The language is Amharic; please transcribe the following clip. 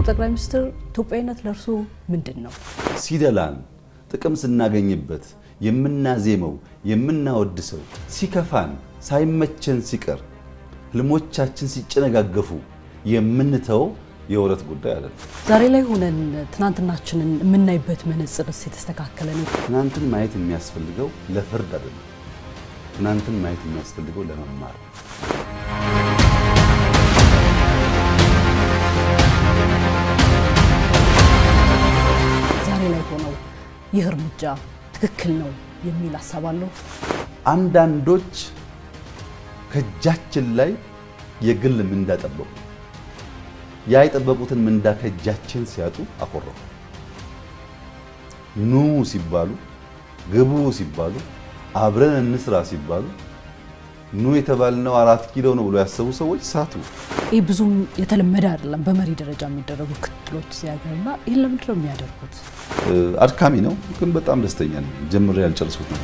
ጠቅላይ ሚኒስትር ኢትዮጵያዊነት ለርሱ ምንድነው? ሲደላን ጥቅም ስናገኝበት የምናዜመው የምናወድሰው ሲከፋን ሳይመቸን ሲቀር ህልሞቻችን ሲጨነጋገፉ የምንተው የወረት ጉዳይ አይደለም። ዛሬ ላይ ሆነን ትናንትናችንን የምናይበት መነጽርስ የተስተካከለ ነው? ትናንትን ማየት የሚያስፈልገው ለፍርድ አይደለም። ትናንትን ማየት የሚያስፈልገው ለመማር። ዛሬ ላይ ሆነው ይህ እርምጃ ትክክል ነው የሚል ሐሳብ አለው። አንዳንዶች ከጃችን ላይ የግል ምንዳ ጠበቁ። ያ የጠበቁትን ምንዳ ከጃችን ሲያጡ አቆረፉ። ኑ ሲባሉ ግቡ ሲባሉ አብረን እንስራ ሲባሉ ኑ የተባልነው 4 ኪሎ ነው ብሎ ያሰቡ ሰዎች ሳቱ። ይህ ብዙም የተለመደ አይደለም በመሪ ደረጃ የሚደረጉ ክትሎች ሲያገርና ይሄን ለምንድን ነው የሚያደርጉት? አድካሚ ነው ግን በጣም ደስተኛ ነኝ። ጀምሬ ያልጨረስኩት ነው።